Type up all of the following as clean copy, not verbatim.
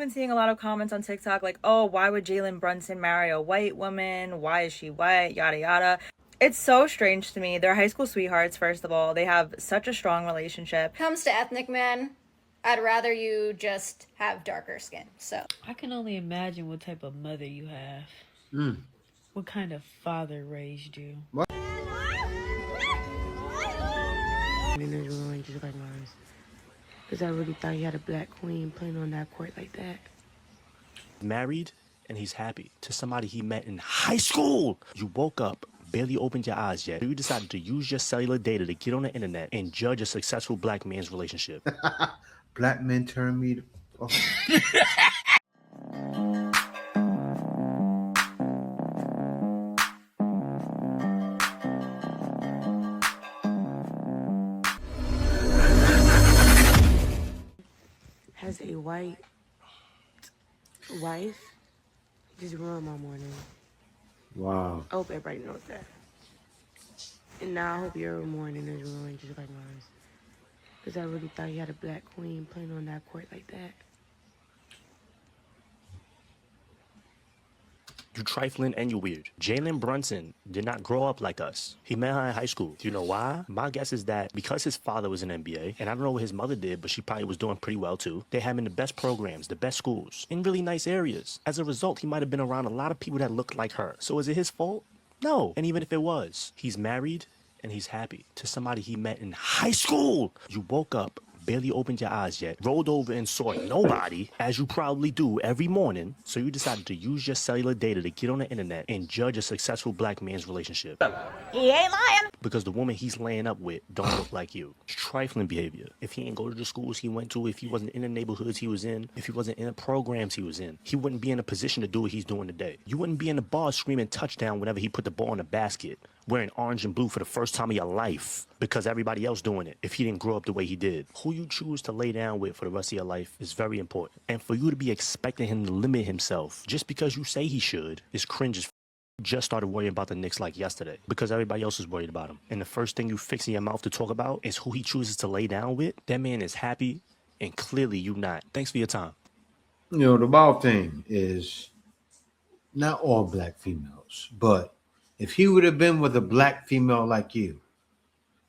Been seeing a lot of comments on TikTok like, oh, why would Jalen Brunson marry a white woman? Why is she white? Yada yada. It's so strange to me. They're high school sweethearts, first of all. They have such a strong relationship. Comes to ethnic men, I'd rather you just have darker skin. So I can only imagine what type of mother you have. What kind of father raised you? What? Just like mine. Because I really thought he had a black queen playing on that court like that. Married, and he's happy to somebody he met in high school. You woke up, barely opened your eyes yet. You decided to use your cellular data to get on the internet and judge a successful black man's relationship. Black men turn me to... Oh. Has a white wife just ruined my morning. Wow. I hope everybody knows that. And now I hope your morning is ruined just like mine. Because I really thought he had a black queen playing on that court like that. You trifling and you weird. Jalen Brunson did not grow up like us. He met her in high school. Do you know why? My guess is that because his father was in NBA, and I don't know what his mother did, but she probably was doing pretty well too. They had him in the best programs, the best schools, in really nice areas. As a result, he might have been around a lot of people that looked like her. So is it his fault? No. And even if it was, he's married and he's happy to somebody he met in high school. You woke up, barely opened your eyes yet, rolled over and saw nobody, as you probably do every morning, so you decided to use your cellular data to get on the internet and judge a successful black man's relationship. He ain't lying. Because the woman he's laying up with don't look like you. It's trifling behavior. If he didn't go to the schools he went to, if he wasn't in the neighborhoods he was in, if he wasn't in the programs he was in, he wouldn't be in a position to do what he's doing today. You wouldn't be in the bar screaming touchdown whenever he put the ball in the basket, wearing orange and blue for the first time of your life because everybody else doing it if he didn't grow up the way he did. Who you choose to lay down with for the rest of your life is very important. And for you to be expecting him to limit himself just because you say he should is cringe as just started worrying about the Knicks like yesterday because everybody else is worried about him. And the first thing you fix in your mouth to talk about is who he chooses to lay down with. That man is happy and clearly you not. Thanks for your time. You know, the wild thing is not all black females, but if he would have been with a black female like you,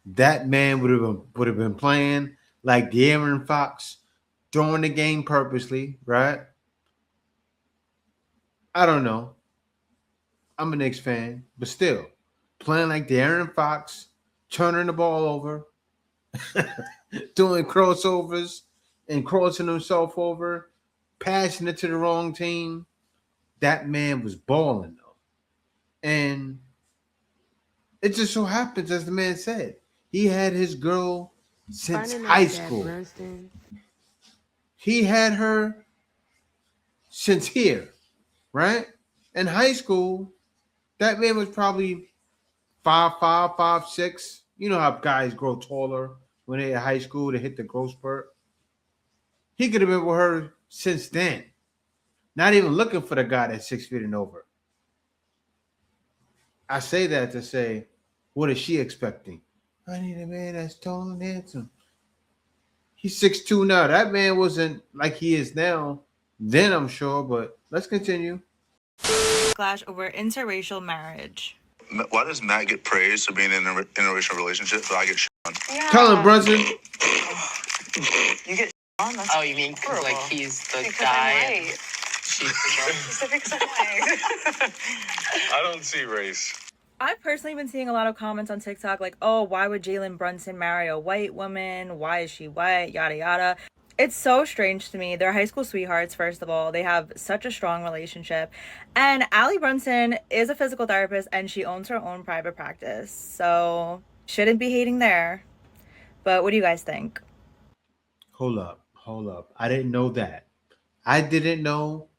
that man would have been playing like De'Aaron Fox, throwing the game purposely, right? I don't know. I'm a Knicks fan, but still playing like De'Aaron Fox, turning the ball over, doing crossovers and crossing himself over, passing it to the wrong team. That man was balling though. And it just so happens, as the man said, he had his girl since high school. Brunson. He had her since here, right? In high school, that man was probably 5'5", 5'6". You know how guys grow taller when they're in high school to hit the growth spurt. He could have been with her since then. Not even looking for the guy that's 6 feet and over. I say that to say, what is she expecting? I need a man that's tall and handsome. He's 6'2" now. That man wasn't like he is now. Then I'm sure, but let's continue. Clash over interracial marriage. Why does Matt get praised for being in an interracial relationship, but I get shit on? Yeah. Tell him, Brunson. You get on. That's Oh, you mean because like he's the because guy I'm and white. she's the girl? Is it because I'm white? I don't see race. I've personally been seeing a lot of comments on TikTok like, oh, why would Jalen Brunson marry a white woman? Why is she white? Yada yada. It's so strange to me. They're high school sweethearts, first of all. They have such a strong relationship. And Allie Brunson is a physical therapist and she owns her own private practice. So shouldn't be hating there. But what do you guys think? Hold up. I didn't know that. I didn't know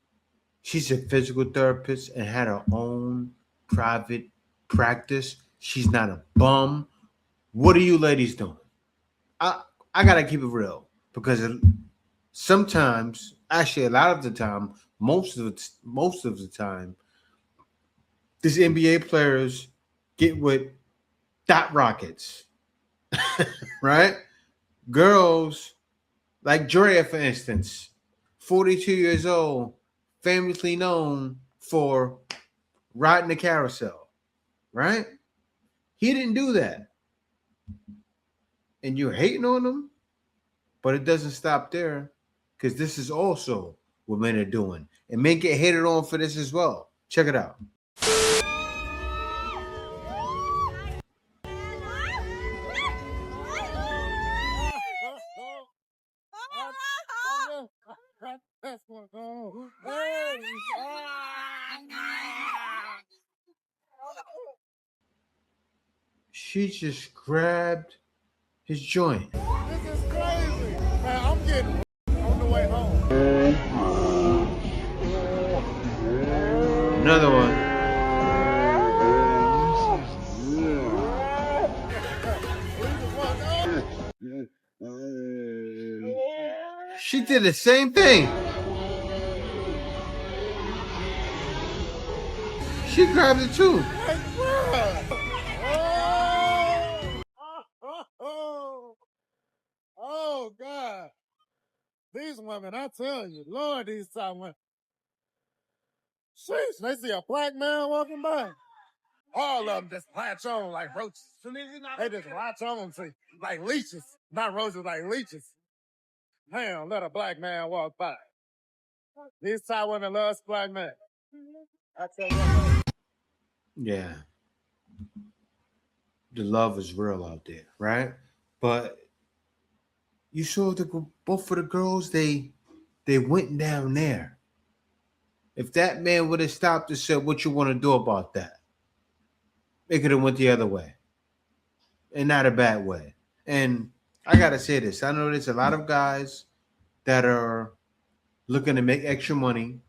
she's a physical therapist and had her own private practice. She's not a bum. What are you ladies doing? I gotta keep it real because sometimes, actually a lot of the time, most of the time, these NBA players get with dot rockets, right? Girls like Drea, for instance, 42 years old, famously known for riding the carousel, right? He didn't do that. And you're hating on him, but it doesn't stop there, because this is also what men are doing. And men get hated on for this as well. Check it out. She just grabbed his joint. This is crazy. Man, I'm getting on the way home. Another one. She did the same thing. She grabbed it too. Oh, God. These women, I tell you, Lord, these time women. Sheesh, they see a black man walking by. All of them just latch on like roaches. They just latch on to like leeches. Not roaches, like leeches. Damn, let a black man walk by. These Thai women love black men. I tell you. Yeah. The love is real out there, right? But you saw both of the girls, they went down there. If that man would have stopped and said, "What you want to do about that?" They could have went the other way. And not a bad way. And I gotta say this. I know there's a lot of guys that are looking to make extra money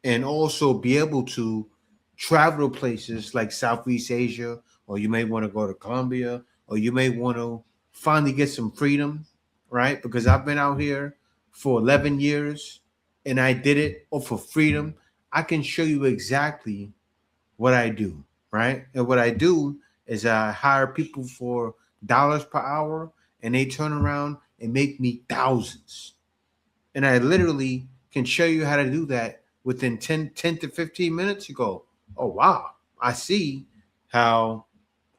and also be able to travel to places like Southeast Asia, or you may want to go to Colombia, or you may want to finally get some freedom, right? Because I've been out here for 11 years and I did it for freedom. I can show you exactly what I do, right? And what I do is I hire people for dollars per hour and they turn around and make me thousands. And I literally can show you how to do that within 10 to 15 minutes. You go, oh, wow, I see how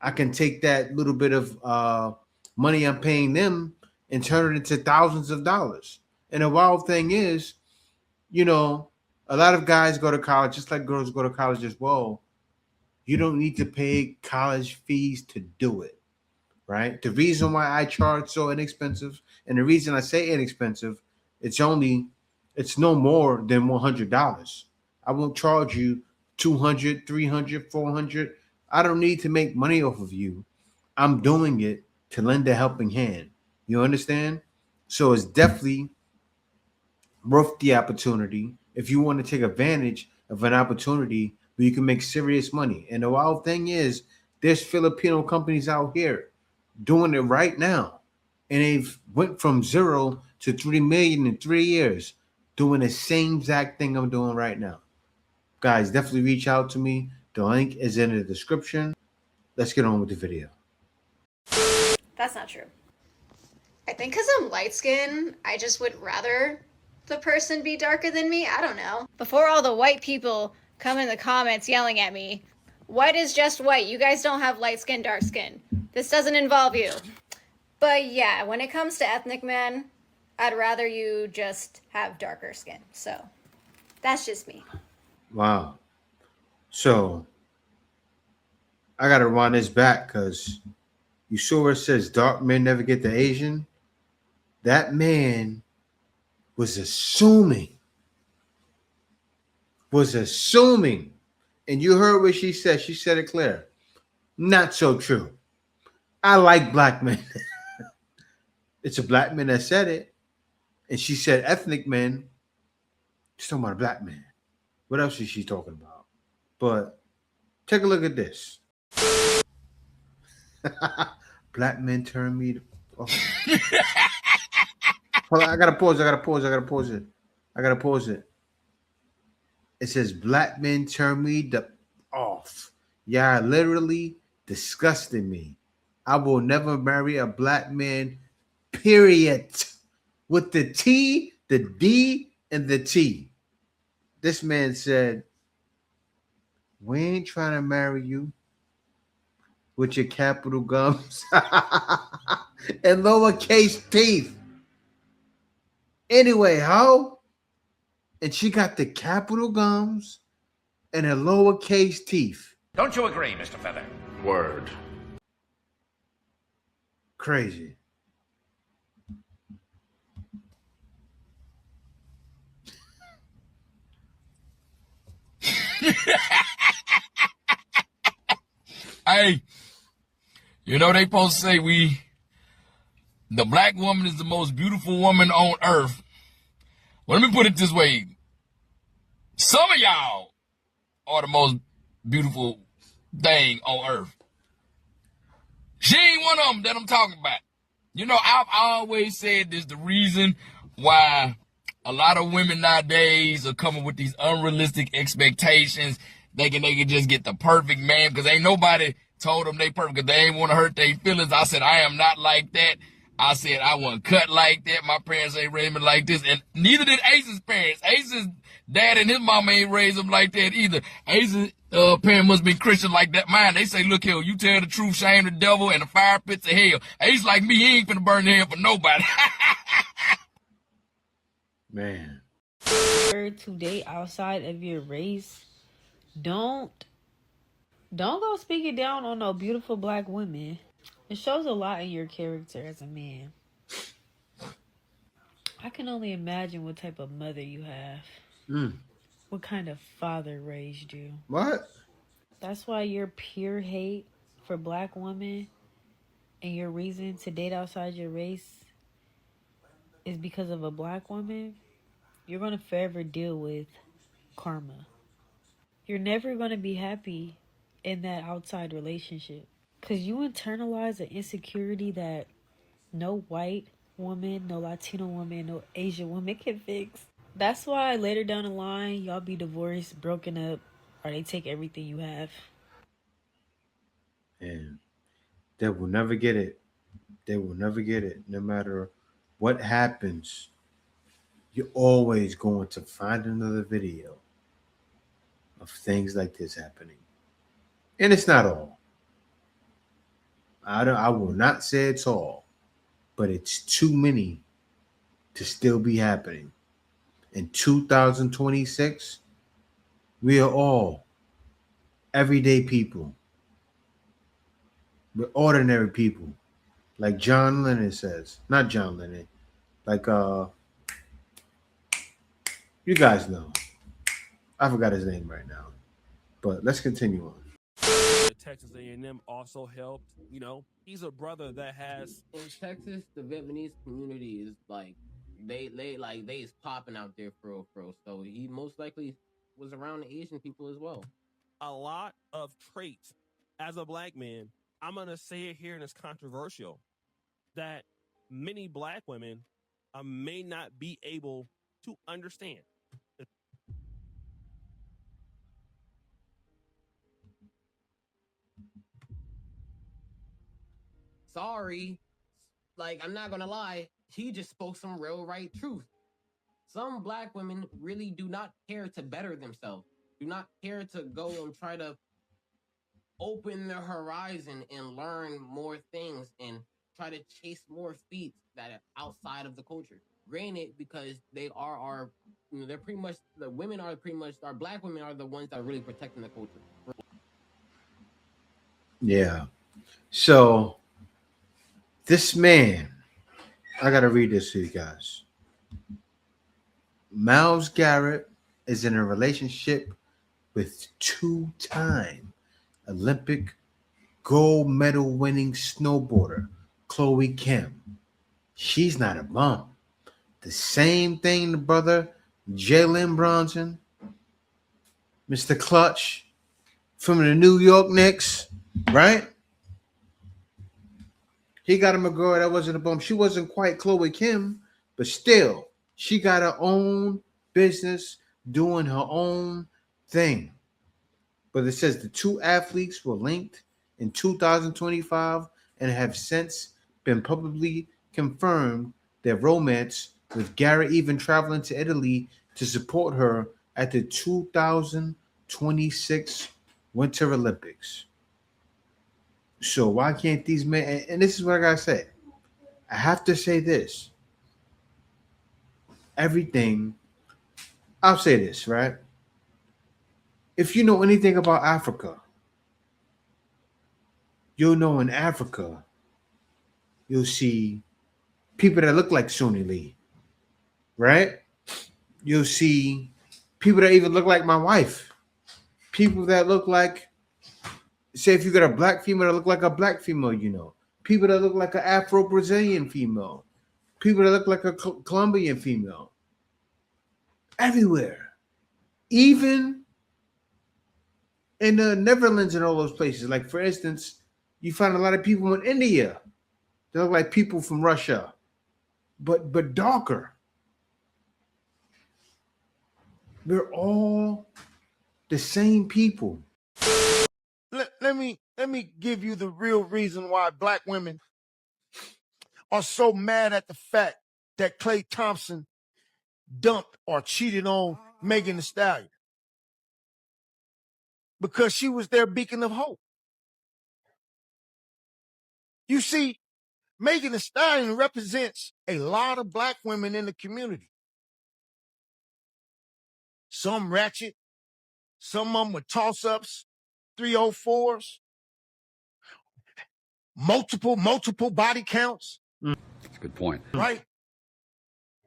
I can take that little bit of money I'm paying them and turn it into thousands of dollars. And the wild thing is, you know, a lot of guys go to college, just like girls go to college as well. You don't need to pay college fees to do it, right? The reason why I charge so inexpensive, and the reason I say inexpensive, it's no more than $100. I won't charge you 200, 300, 400. I don't need to make money off of you. I'm doing it to lend a helping hand. You understand? So it's definitely worth the opportunity if you want to take advantage of an opportunity where you can make serious money. And the wild thing is, there's Filipino companies out here doing it right now, and they've went from 0 to 3 million in 3 years, doing the same exact thing I'm doing right now. Guys, definitely reach out to me. The link is in the description. Let's get on with the video. That's not true. I think because I'm light skinned, I just would rather the person be darker than me. I don't know. Before all the white people come in the comments yelling at me, white is just white. You guys don't have light skin, dark skin. This doesn't involve you. But yeah, when it comes to ethnic men, I'd rather you just have darker skin. So that's just me. Wow. So I got to run this back because you saw where it says dark men never get the Asian. That man was assuming. And you heard what she said. She said it clear. Not so true. I like black men. It's a black man that said it. And she said ethnic men. She's talking about a black man. What else is she talking about? But take a look at this. Black men turn me to... Oh. Hold on, I gotta pause it. It says black men turn me off. Yeah, literally disgusting me. I will never marry a black man, period. With the T, the D, in the tea. This man said, "We ain't trying to marry you with your capital gums and lowercase teeth. Anyway, how?" And she got the capital gums and her lowercase teeth. Don't you agree, Mr. Feather? Word. Crazy. Hey, you know they supposed to say the black woman is the most beautiful woman on earth. Well, let me put it this way. Some of y'all are the most beautiful thing on earth. She ain't one of them that I'm talking about. You know, I've always said this, the reason why a lot of women nowadays are coming with these unrealistic expectations. They can just get the perfect man because ain't nobody told them they perfect because they ain't want to hurt their feelings. I said, I am not like that. I said, I wasn't cut like that. My parents ain't raised me like this. And neither did Ace's parents. Ace's dad and his mama ain't raised him like that either. Ace's parent must be Christian like that. Mine, they say, look here, you tell the truth, shame the devil, and the fire pits of hell. Ace like me, he ain't finna burn in hell for nobody. Man. To date outside of your race, don't go speaking down on no beautiful black women. It shows a lot in your character as a man. I can only imagine what type of mother you have. What kind of father raised you. What? That's why your pure hate for black women and your reason to date outside your race is because of a black woman. You're going to forever deal with karma. You're never going to be happy in that outside relationship because you internalize an insecurity that no white woman, no Latino woman, no Asian woman can fix. That's why later down the line, y'all be divorced, broken up, or they take everything you have. And they will never get it. They will never get it. No matter what happens, you're always going to find another video of things like this happening. And it's not all. I will not say it's all, but it's too many to still be happening. In 2026, we are all everyday people. We're ordinary people. Like John Lennon says. Not John Lennon. Like you guys know. I forgot his name right now. But let's continue on. Texas A&M also helped. You know, he's a brother that has in Texas. The Vietnamese community is like they is popping out there for real. So he most likely was around the Asian people as well. A lot of traits as a black man. I'm gonna say it here, and it's controversial that many black women may not be able to understand. Sorry, like I'm not gonna lie, he just spoke some real right truth. Some black women really do not care to better themselves, do not care to go and try to open their horizon and learn more things and try to chase more feats that are outside of the culture. Granted, because they are our, they're pretty much, the women are pretty much, our black women are the ones that are really protecting the culture. Yeah. So this man, I got to read this to you guys. Myles Garrett is in a relationship with two-time Olympic gold medal winning snowboarder Chloe Kim. She's not a bum. The same thing the brother Jalen Brunson, Mr. Clutch from the New York Knicks, right? He got him a girl that wasn't a bum. She wasn't quite Chloe Kim, but still, she got her own business doing her own thing. But it says the two athletes were linked in 2025 and have since been publicly confirmed their romance with Garrett even traveling to Italy to support her at the 2026 Winter Olympics. So why can't these men? And this is what I gotta say. I have to say this. Everything. I'll say this, right? If you know anything about Africa, you'll know in Africa, you'll see people that look like Suni Lee, right? You'll see people that even look like my wife. People that look like, say, if you got a black female that look like a black female, you know. People that look like an Afro-Brazilian female. People that look like a Colombian female. Everywhere. Even in the Netherlands and all those places. Like, for instance, you find a lot of people in India. They look like people from Russia, but darker. We're all the same people. Let me give you the real reason why black women are so mad at the fact that Klay Thompson dumped or cheated on Megan Thee Stallion. Because she was their beacon of hope. You see, Megan Thee Stallion represents a lot of black women in the community. Some ratchet, some of them with toss-ups, 304s, multiple body counts. That's a good point. Right?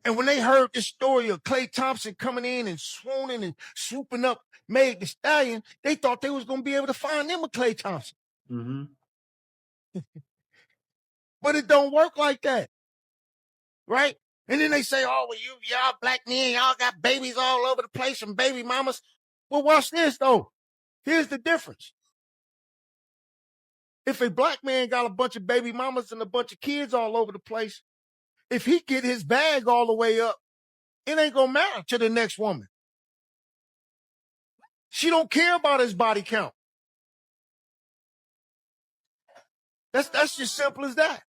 And when they heard this story of Klay Thompson coming in and swooning and swooping up Meg Thee Stallion, they thought they was going to be able to find them a Klay Thompson. Mm-hmm. But it don't work like that. Right? And then they say, oh, well, y'all black men, y'all got babies all over the place and baby mamas. Well, watch this, though. Here's the difference. If a black man got a bunch of baby mamas and a bunch of kids all over the place, if he get his bag all the way up, it ain't gonna matter to the next woman. She don't care about his body count. That's just simple as that.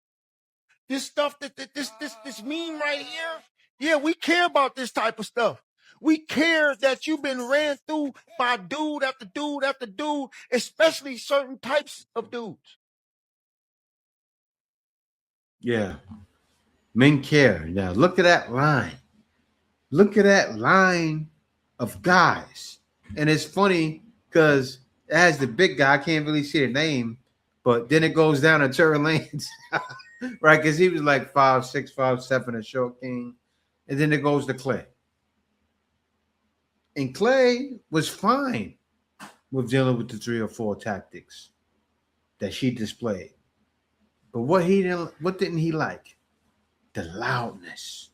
This stuff this meme right here, yeah, we care about this type of stuff. We care that you've been ran through by dude after dude after dude, especially certain types of dudes. Yeah. Men care. Now look at that line. Look at that line of guys. And it's funny because it has the big guy. I can't really see the name, but then it goes down to Tory Lanez. Right? Because he was like 5'6", 5'7", a short king. And then it goes to Klay. And Klay was fine with dealing with the 304 tactics that she displayed. But what didn't he like? The loudness.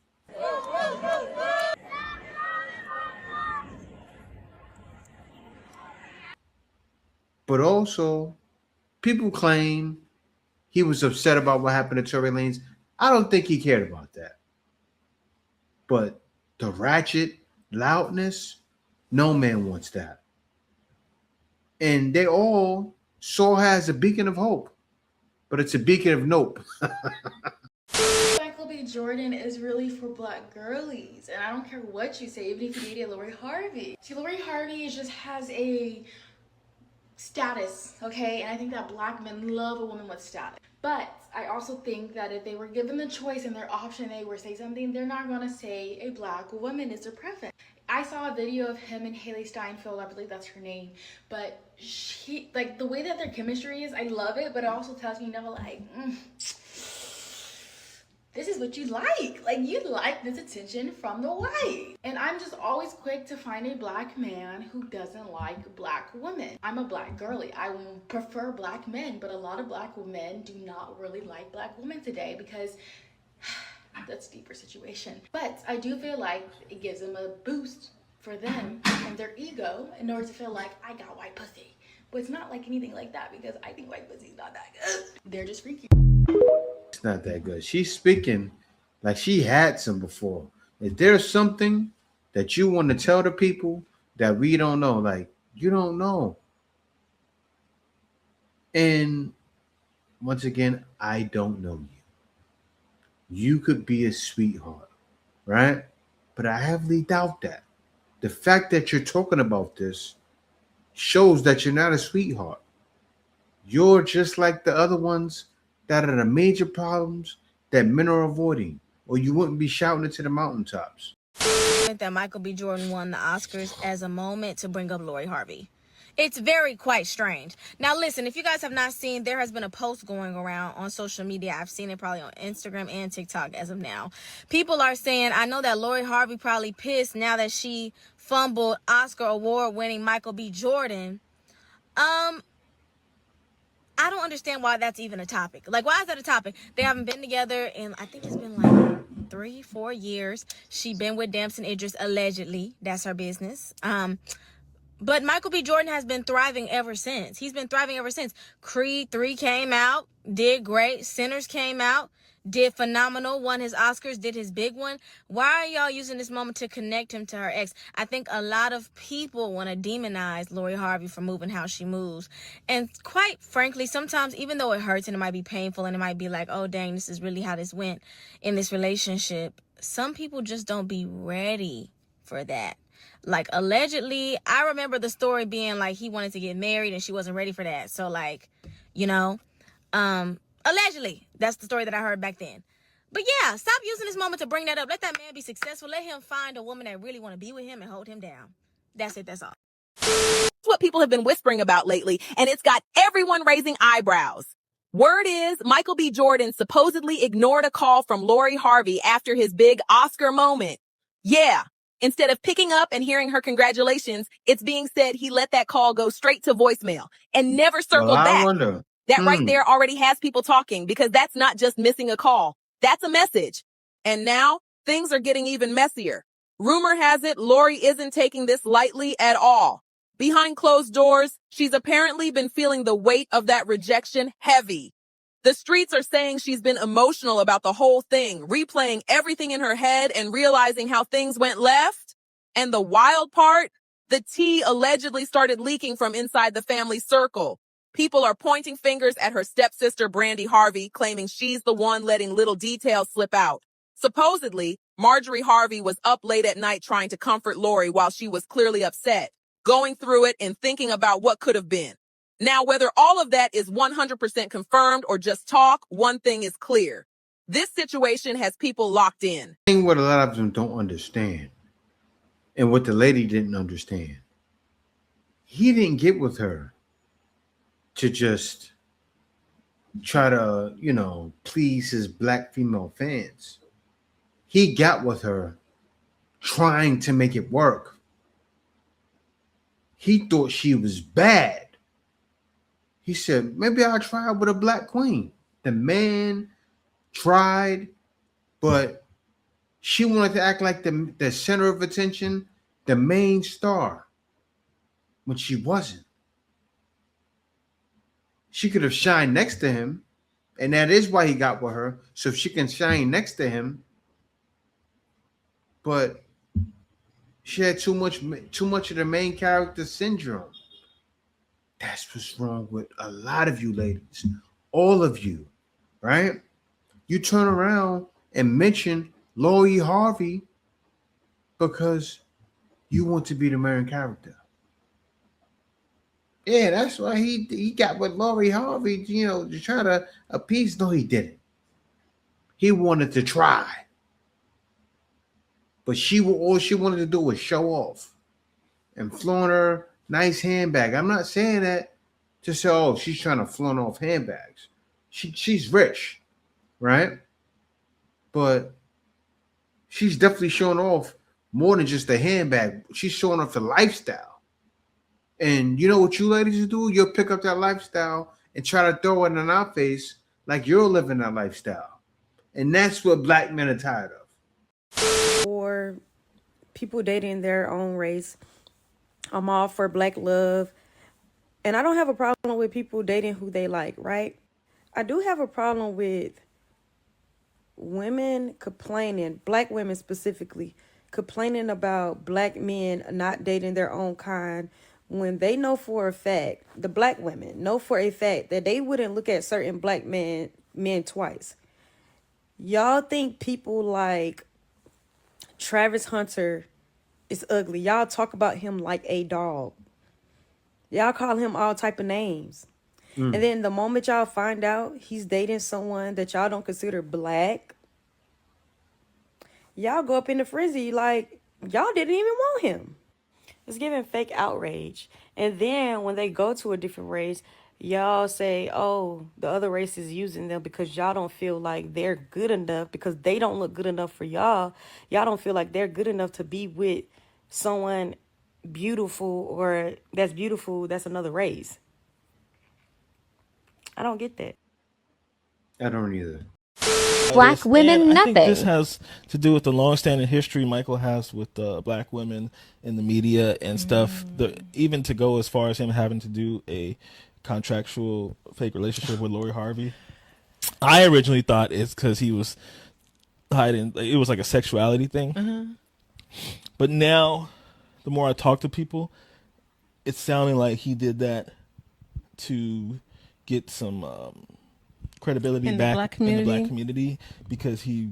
But also, people claim he was upset about what happened to Tory Lanez. I don't think he cared about that. But the ratchet loudness, no man wants that. And they all saw her as a beacon of hope. But it's a beacon of nope. Michael B. Jordan is really for black girlies, and I don't care what you say, even if you dated Lori Harvey. See, Lori Harvey just has a status, okay? And I think that black men love a woman with status. But I also think that if they were given the choice and their option, they were say something, they're not gonna say a black woman is their preference. I saw a video of him and Haley Steinfeld, I believe that's her name, but she, like, the way that their chemistry is, I love it, but it also tells me, you know, like, this is what you like. Like, you like this attention from the white. And I'm just always quick to find a black man who doesn't like black women. I'm a black girly. I prefer black men, but a lot of black men do not really like black women today because that's a deeper situation. But I do feel like it gives them a boost for them and their ego in order to feel like I got white pussy. But it's not like anything like that because I think white pussy's not that good. They're just freaky. It's not that good. She's speaking like she had some before. If there's something that you want to tell the people that we don't know, like, you don't know. And once again, I don't know you. You could be a sweetheart, right? But I heavily doubt that. The fact that you're talking about this shows that you're not a sweetheart. You're just like the other ones that are the major problems that men are avoiding, or you wouldn't be shouting it to the mountaintops. That Michael B. Jordan won the Oscars as a moment to bring up Lori Harvey. It's very quite strange. Now listen, if you guys have not seen, there has been a post going around on social media. I've seen it probably on Instagram and TikTok as of now. People are saying, I know that Lori Harvey probably pissed now that she fumbled Oscar award winning Michael B. Jordan. I don't understand why that's even a topic. Like, why is that a topic? They haven't been together in, I think it's been like 3-4 years. She been with Damson Idris allegedly. That's her business. But Michael B. Jordan has been thriving ever since. He's been thriving ever since. Creed 3 came out, did great. Sinners came out, did phenomenal, won his Oscars, did his big one. Why are y'all using this moment to connect him to her ex? I think a lot of people want to demonize Lori Harvey for moving how she moves. And quite frankly, sometimes even though it hurts and it might be painful and it might be like, oh, dang, this is really how this went in this relationship, some people just don't be ready for that. Like, allegedly, I remember the story being like he wanted to get married and she wasn't ready for that. So, like, allegedly, that's the story that I heard back then. But yeah, stop using this moment to bring that up. Let that man be successful. Let him find a woman that really want to be with him and hold him down. That's it. That's all. That's what people have been whispering about lately, and it's got everyone raising eyebrows. Word is Michael B. Jordan supposedly ignored a call from Lori Harvey after his big Oscar moment. Yeah. Instead of picking up and hearing her congratulations, it's being said he let that call go straight to voicemail and never circled Well, I back. wonder. That right there already has people talking, because that's not just missing a call. That's a message. And now things are getting even messier. Rumor has it Lori isn't taking this lightly at all. Behind closed doors, she's apparently been feeling the weight of that rejection heavy. The streets are saying she's been emotional about the whole thing, replaying everything in her head and realizing how things went left. And the wild part, the tea allegedly started leaking from inside the family circle. People are pointing fingers at her stepsister, Brandy Harvey, claiming she's the one letting little details slip out. Supposedly, Marjorie Harvey was up late at night trying to comfort Lori while she was clearly upset, going through it and thinking about what could have been. Now, whether all of that is 100% confirmed or just talk, one thing is clear. This situation has people locked in. I think what a lot of them don't understand, and what the lady didn't understand, he didn't get with her to just try to, please his black female fans. He got with her trying to make it work. He thought she was bad. He said, maybe I'll try with a black queen. The man tried, but she wanted to act like the center of attention, the main star, when she wasn't. She could have shined next to him, and that is why he got with her, so she can shine next to him. But she had too much of the main character syndrome. That's what's wrong with a lot of you ladies, all of you, right? You turn around and mention Lori Harvey because you want to be the main character. Yeah, that's why he got with Lori Harvey, to try to appease. No, he didn't. He wanted to try. But all she wanted to do was show off and flaunt her nice handbag. I'm not saying that to say, oh, she's trying to flaunt off handbags. She's rich, right? But she's definitely showing off more than just the handbag. She's showing off the lifestyle. And you know what you ladies do? You'll pick up that lifestyle and try to throw it in our face like you're living that lifestyle. And that's what black men are tired of. Or people dating their own race. I'm all for black love. And I don't have a problem with people dating who they like, right? I do have a problem with women complaining, black women specifically, complaining about black men not dating their own kind when they know for a fact, the black women know for a fact that they wouldn't look at certain black men twice. Y'all think people like Travis Hunter is ugly. Y'all talk about him like a dog. Y'all call him all type of names. And then the moment y'all find out he's dating someone that y'all don't consider black, y'all go up in the frenzy like y'all didn't even want him. It's giving fake outrage. And then when they go to a different race, y'all say, oh, the other race is using them because y'all don't feel like they're good enough because they don't look good enough for y'all. Y'all don't feel like they're good enough to be with someone beautiful or that's another race. I don't get that. I don't either. Black women, and I think this nothing. has to do with the long-standing history Michael has with black women in the media and stuff. Even to go as far as him having to do a contractual fake relationship with Lori Harvey. I originally thought it's because he was hiding. It was like a sexuality thing. But now, the more I talk to people, it's sounding like he did that to get some credibility back in the black community because he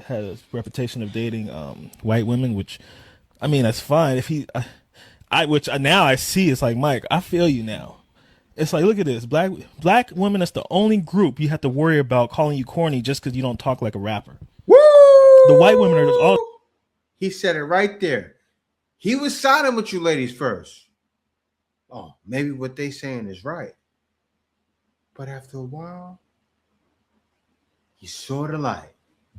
had a reputation of dating white women, which I mean that's fine if he which now I see it's like, Mike, I feel you now. It's like, look at this, black women, that's the only group you have to worry about calling you corny just because you don't talk like a rapper. Woo! The white women are just all. He said it right there. He was siding with you ladies first. Oh, maybe what they saying is right. But after a while, he saw the light.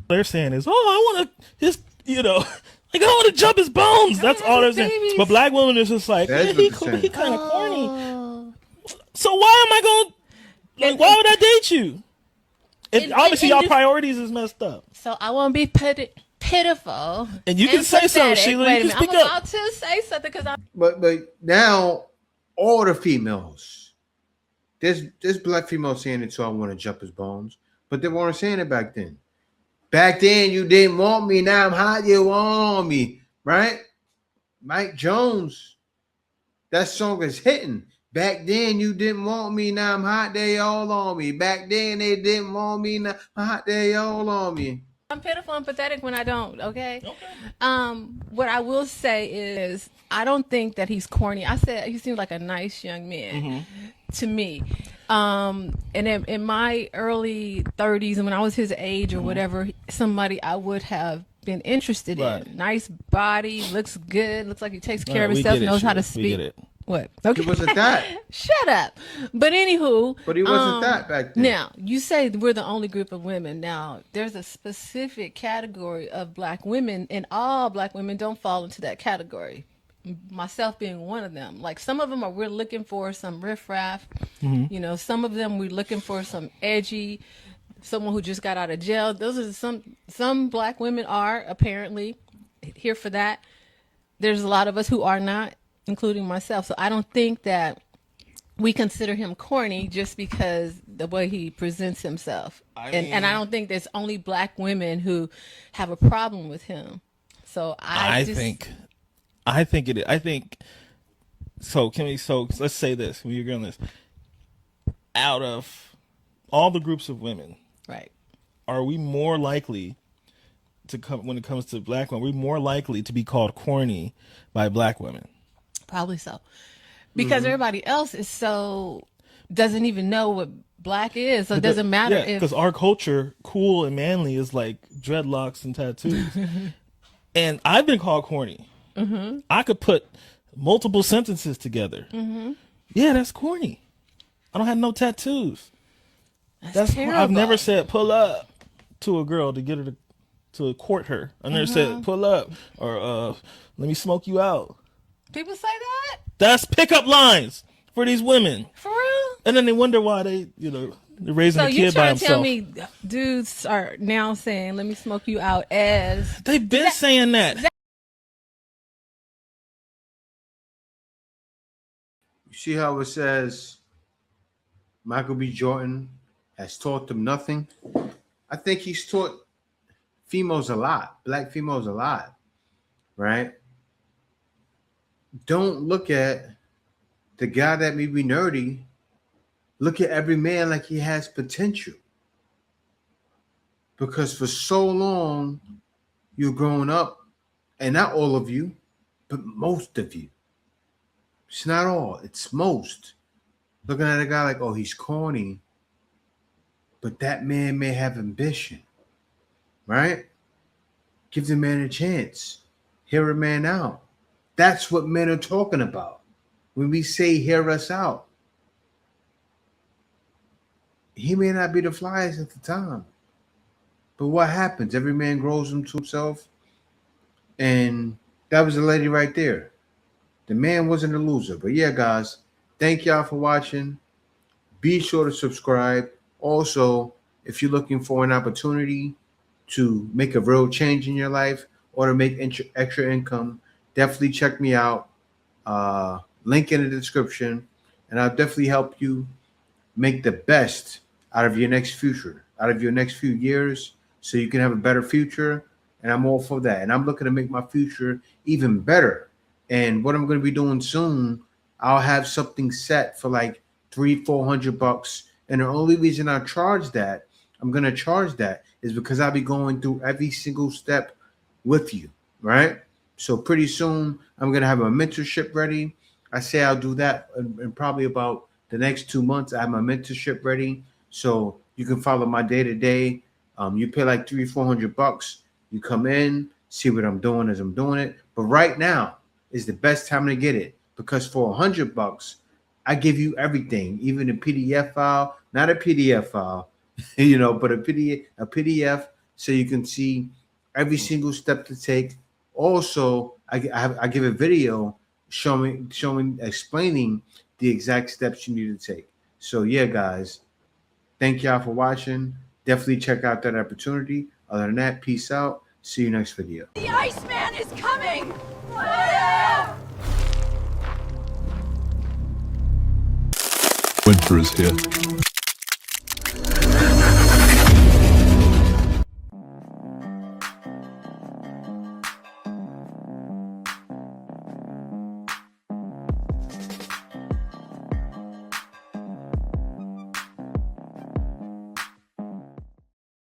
They're saying is, oh, I want to his, like I want to jump his bones. That's all they're saying. But black women is just like, he kind of corny. So why am I going? Why would I date you? Obviously, y'all priorities is messed up. So I won't be pitiful. And you can say something, Sheila. You can speak I'm about to say something because I. But now all the females, there's black females saying it, so I want to jump his bones. But they weren't saying it back then. Back then, you didn't want me. Now I'm hot. You want me, right? Mike Jones, that song is hitting. Back then, you didn't want me. Now I'm hot. They all on me. Back then, they didn't want me. Now I'm hot. They all on me. I'm pitiful and pathetic when I don't. Okay. What I will say is, I don't think that he's corny. I said he seems like a nice young man to me. And in my early 30s, and when I was his age or whatever, somebody I would have been interested in. Nice body, looks good, looks like he takes care of himself, knows how to speak. We get it. What? Okay. He wasn't that. Shut up. But anywho. But he wasn't that back then. Now, you say we're the only group of women. Now, there's a specific category of black women, and all black women don't fall into that category. Myself being one of them. Like, some of them we're looking for some riffraff. Some of them we're looking for some edgy, someone who just got out of jail. Those are some black women are apparently here for that. There's a lot of us who are not, including myself. So I don't think that we consider him corny just because the way he presents himself. And I don't think there's only black women who have a problem with him. So I think so. Let's say this. We agree on this. Out of all the groups of women, right, are we more likely to come when it comes to black women? We're more likely to be called corny by black women. Probably so, because everybody else doesn't even know what black is, so it doesn't matter. Yeah, because our culture, cool and manly, is like dreadlocks and tattoos. And I've been called corny. I could put multiple sentences together. Yeah, that's corny. I don't have no tattoos. That's terrible. I've never said pull up to a girl to get her to court her. I never said pull up or let me smoke you out. People say that? That's pickup lines for these women. For real? And then they wonder why they're raising a kid by himself. So you trying to tell me dudes are now saying, let me smoke you out as... They've been saying that. You see how it says Michael B. Jordan has taught them nothing? I think he's taught females a lot, black females a lot, right? Don't look at the guy that may be nerdy. Look at every man like he has potential. Because for so long, you're growing up And not all of you, but most of you. It's not all, it's most. Looking at a guy like, oh, he's corny, but that man may have ambition, right? Give the man a chance. Hear a man out. That's what men are talking about. When we say hear us out, he may not be the flyest at the time. But what happens? Every man grows into himself. And that was the lady right there. The man wasn't a loser. But yeah, guys, thank y'all for watching. Be sure to subscribe. Also, if you're looking for an opportunity to make a real change in your life or to make extra income, definitely check me out. Link in the description. And I'll definitely help you make the best out of your next future, out of your next few years, so you can have a better future. And I'm all for that. And I'm looking to make my future even better. And what I'm going to be doing soon, I'll have something set for like $300-400. And the only reason I charge that, I'm going to charge that, is because I'll be going through every single step with you, right? So pretty soon, I'm going to have a mentorship ready. I say I'll do that in probably about the next 2 months. I have my mentorship ready. So you can follow my day-to-day. You pay like $300-400. You come in, see what I'm doing as I'm doing it. But right now is the best time to get it, because for $100, I give you everything, even a PDF file, not a PDF file, but a PDF, so you can see every single step to take. Also, I give a video explaining the exact steps you need to take. So yeah, guys, thank y'all for watching. Definitely check out that opportunity. Other than that, peace out. See you next video. The Iceman is coming! Winter is here.